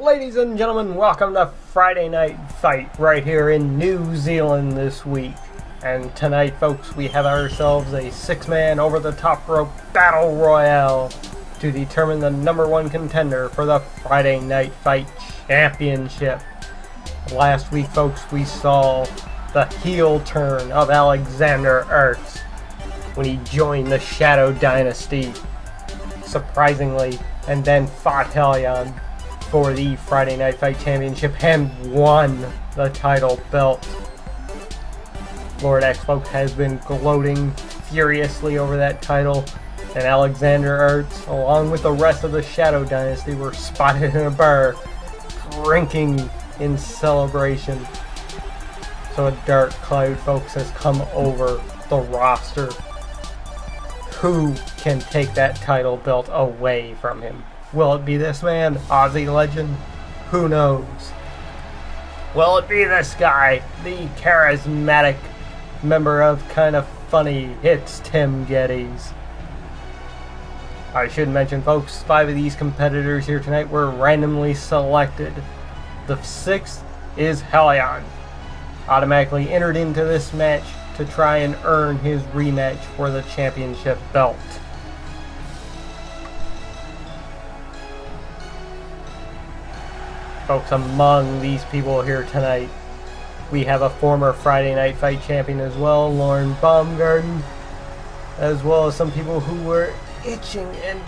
Ladies and gentlemen, welcome to Friday Night Fight right here in New Zealand this week. And tonight, folks, we have ourselves a 6-man over-the-top rope battle royale to determine the #1 contender for the Friday Night Fight Championship. Last week, folks, we saw the heel turn of Alexander Ertz when he joined the Shadow Dynasty, surprisingly, and then fought Hellion for the Friday Night Fight Championship and won the title belt. Lord X, folks, has been gloating furiously over that title, and Alexander Ertz, along with the rest of the Shadow Dynasty, were spotted in a bar drinking in celebration. So a dark cloud, folks, has come over the roster. Who can take that title belt away from him? Will it be this man, Aussie Legend? Who knows? Will it be this guy, the charismatic member of Kinda Funny? It's Tim Geddes. I should mention, folks, 5 of these competitors here tonight were randomly selected. The 6th is Hellion, automatically entered into this match to try and earn his rematch for the championship belt. Folks, among these people here tonight, we have a former Friday Night Fight champion as well, Lorin Baumgarten, as well as some people who were itching and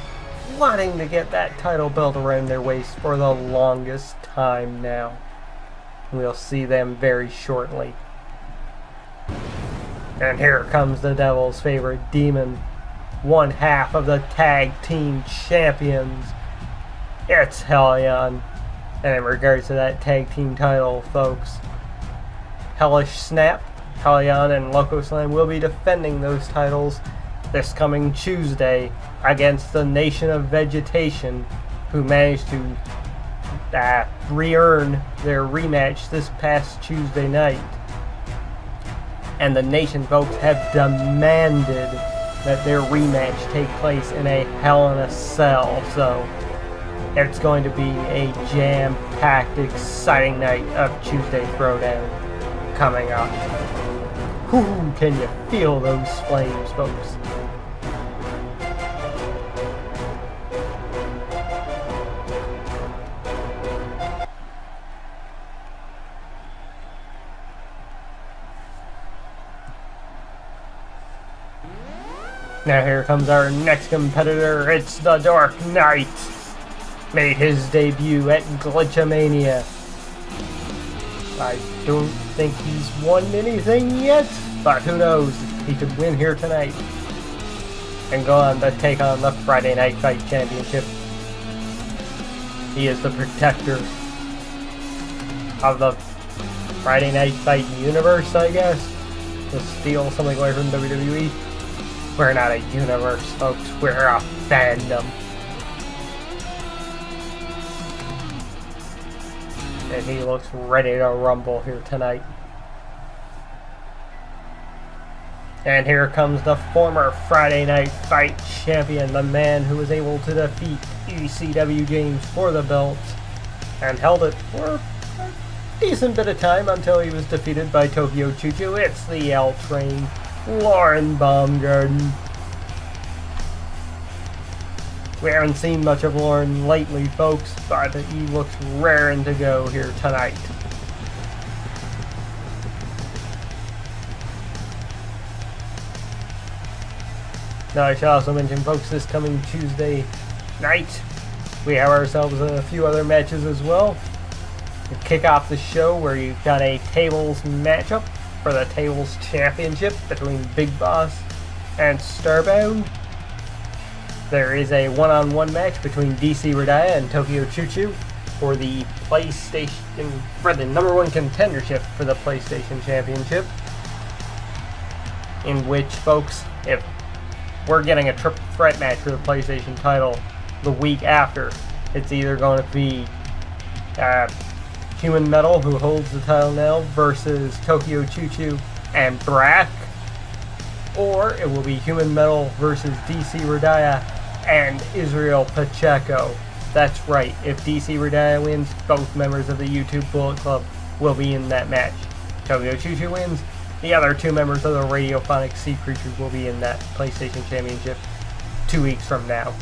wanting to get that title belt around their waist for the longest time now. We'll see them very shortly. And here comes the Devil's favorite demon, one half of the tag team champions. It's Hellion. And in regards to that tag team title, folks, Hellish Snap, Hellion, and Loco Slam will be defending those titles this coming Tuesday against the Nation of Vegetation, who managed to re-earn their rematch this past Tuesday night. And the Nation, folks, have demanded that their rematch take place in a Hell in a Cell, so it's going to be a jam-packed, exciting night of Tuesday Throwdown coming up. Whoo, can you feel those flames, folks? Now here comes our next competitor. It's the Dork Knight. Made his debut at Glitchamania. I don't think he's won anything yet, but who knows? He could win here tonight and go on to take on the Friday Night Fight Championship. He is the protector of the Friday Night Fight universe, I guess, to steal something away from WWE. We're not a universe, folks. We're a fandom. And he looks ready to rumble here tonight. And here comes the former Friday Night Fight champion, the man who was able to defeat ECW James for the belt and held it for a decent bit of time until he was defeated by Tokyo Choo Choo. It's the L Train, Lorin Baumgarten. We haven't seen much of Lorin lately, folks, but he looks raring to go here tonight. Now I should also mention, folks, this coming Tuesday night, we have ourselves a few other matches as well. We kick off the show where you've got a tables matchup for the tables championship between Big Boss and Starbound. There is a one-on-one match between DC Radaya and Tokyo Choo Choo for the PlayStation, for the #1 contendership for the PlayStation Championship. In which, folks, if we're getting a triple threat match for the PlayStation title the week after, it's either going to be Human Metal, who holds the title now, versus Tokyo Choo Choo and Brack, or it will be Human Metal versus DC Radaya and Israel Pacheco. That's right, if DC Redaya wins, both members of the YouTube Bullet Club will be in that match. Tokyo Choo Choo wins, the other 2 members of the Radiophonic Sea Creatures will be in that PlayStation Championship 2 weeks from now.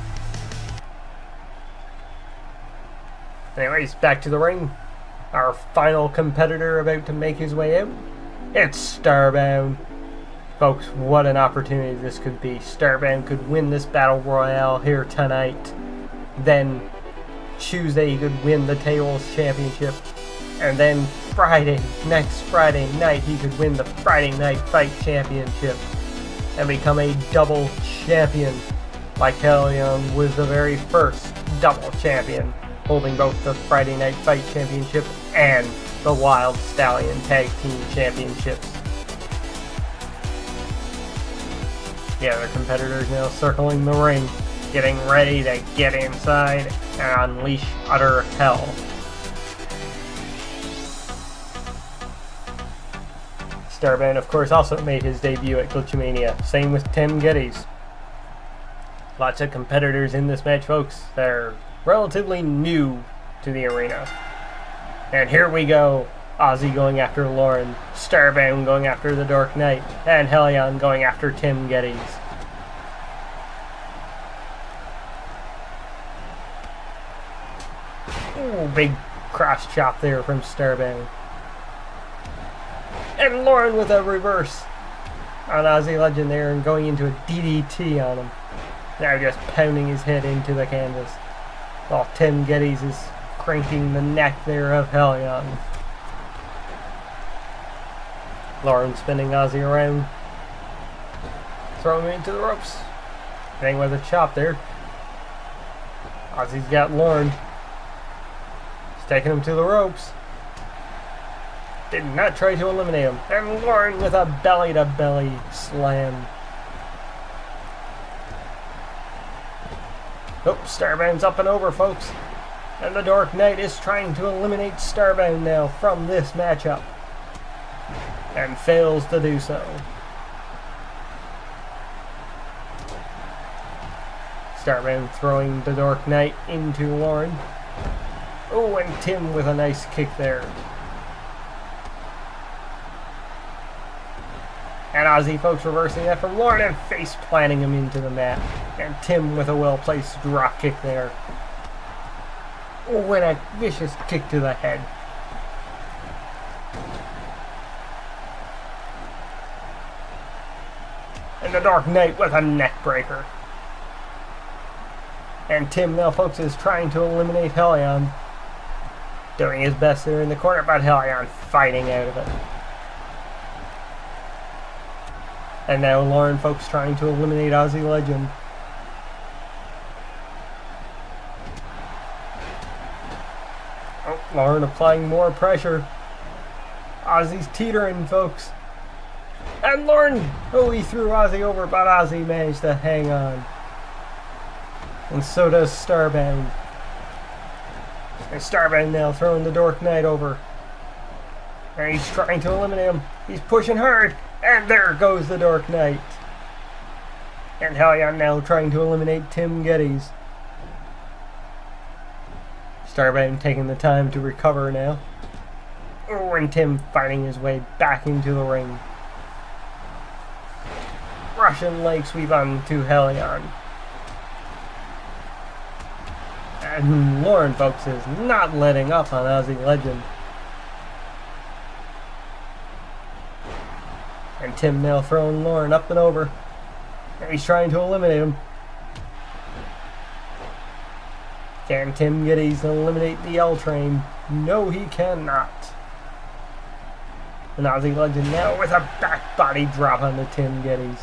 Anyways, back to the ring. Our final competitor about to make his way out. It's Starbound. Folks, what an opportunity this could be. Starbound could win this Battle Royale here tonight. Then Tuesday he could win the Tables Championship. And then next Friday night, he could win the Friday Night Fight Championship and become a double champion, like Hellion was the very first double champion, holding both the Friday Night Fight Championship and the Wild Stallion Tag Team Championships. The other competitors now circling the ring, getting ready to get inside and unleash utter hell. Starbound, of course, also made his debut at Glitchamania. Same with Tim Geddes. Lots of competitors in this match, folks. They're relatively new to the arena. And here we go. Aussie going after Lorin, Starbound going after the Dork Knight, and Hellion going after Tim Geddes. Ooh, big cross chop there from Starbound. And Lorin with a reverse on Aussie Legend there and going into a DDT on him. Now just pounding his head into the canvas, while Tim Geddes is cranking the neck there of Hellion. Lorin spinning Aussie around, throwing him into the ropes, hitting with a chop there. Aussie's got Lorin. He's taking him to the ropes. Did not try to eliminate him. And Lorin with a belly-to-belly slam. Oh, Starbound's up and over, folks. And the Dork Knight is trying to eliminate Starbound now from this matchup. And fails to do so. Starbound throwing the Dork Knight into Lorin. Oh, and Tim with a nice kick there. And Aussie, folks, reversing that from Lorin and face planting him into the mat. And Tim with a well-placed drop kick there. Oh, and a vicious kick to the head. And the Dork Knight with a neck breaker. And Tim now, folks, is trying to eliminate Hellion. Doing his best there in the corner, but Hellion fighting out of it. And now Lorin, folks, trying to eliminate Aussie Legend. Oh, Lorin applying more pressure. Aussie's teetering, folks. And Lorin, oh, he threw Aussie over, but Aussie managed to hang on. And so does Starbound. And Starbound now throwing the Dork Knight over. And he's trying to eliminate him. He's pushing hard. And there goes the Dork Knight. And Hellion now trying to eliminate Tim Geddes. Starbound taking the time to recover now. Oh, and Tim fighting his way back into the ring. Russian leg sweep on to Hellion. And Lorin, folks, is not letting up on Aussie Legend. And Tim now throwing Lorin up and over. And he's trying to eliminate him. Can Tim Geddes eliminate the L Train? No, he cannot. And Aussie Legend now with a back body drop onto Tim Geddes.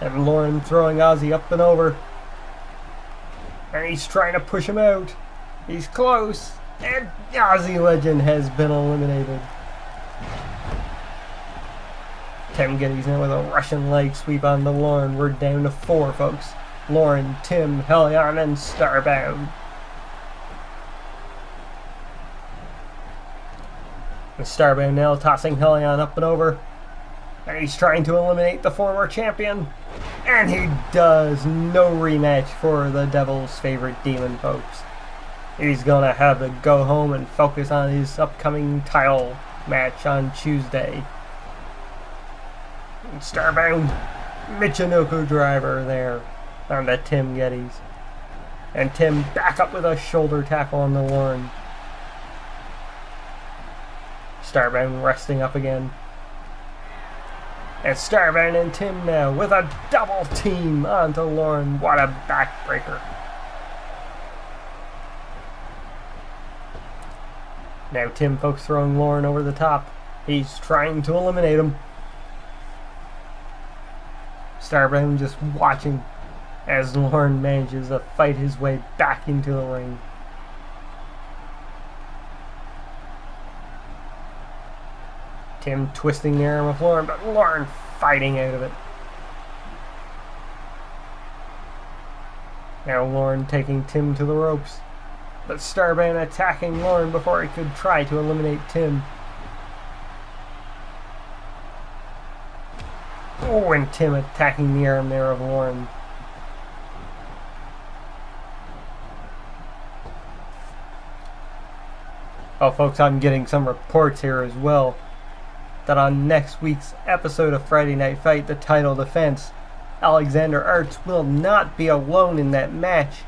And Lorin throwing Aussie up and over. And he's trying to push him out. He's close. And Aussie Legend has been eliminated. Tim Geddes now with a Russian leg sweep on the Lorin. We're down to 4, folks. Lorin, Tim, Hellion, and Starbound. And Starbound now tossing Hellion up and over. And he's trying to eliminate the former champion. And he does. No rematch for the Devil's favorite demon, folks. He's gonna have to go home and focus on his upcoming title match on Tuesday. Starbound Michinoku driver there on the Tim Gettys. And Tim back up with a shoulder tackle on the Lorin. Starbound resting up again. And Starbound and Tim now with a double team onto Lorin. What a backbreaker. Now Tim, folks, throwing Lorin over the top. He's trying to eliminate him. Starbound just watching as Lorin manages to fight his way back into the ring. Tim twisting the arm of Lorin, but Lorin fighting out of it. Now Lorin taking Tim to the ropes, but Starbound attacking Lorin before he could try to eliminate Tim. Oh, and Tim attacking the arm there of Lorin. Oh, folks, I'm getting some reports here as well that on next week's episode of Friday Night Fight, the title defense, Alexander Arts will not be alone in that match.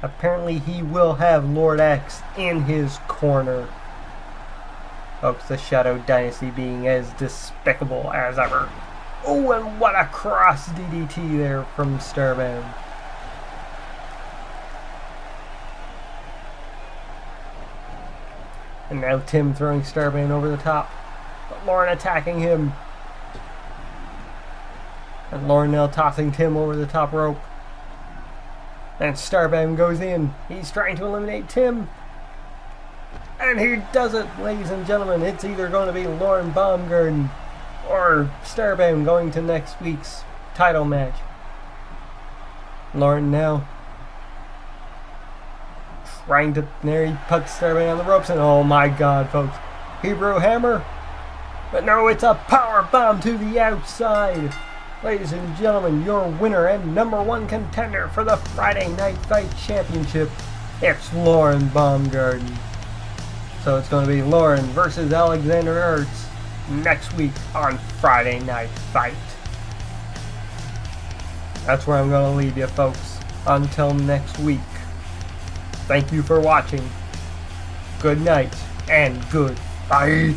Apparently he will have Lord X in his corner. Folks, the Shadow Dynasty being as despicable as ever. Oh, and what a cross DDT there from Starbound. And now Tim throwing Starbound over the top. But Lorin attacking him. And Lorin now tossing Tim over the top rope. And Starbound goes in. He's trying to eliminate Tim. And he does it, ladies and gentlemen. It's either going to be Lorin Baumgarten or Starbound going to next week's title match. Lorin now trying to, there he puts Starbound on the ropes, and oh my god, folks, Hebrew Hammer, but no, it's a power bomb to the outside. Ladies and gentlemen, your winner and #1 contender for the Friday Night Fight Championship, it's Lorin Baumgarten. So it's going to be Lorin versus Alexander Arts next week on Friday Night Fight. That's where I'm going to leave you, folks, until next week. Thank you for watching. Good night and good fight.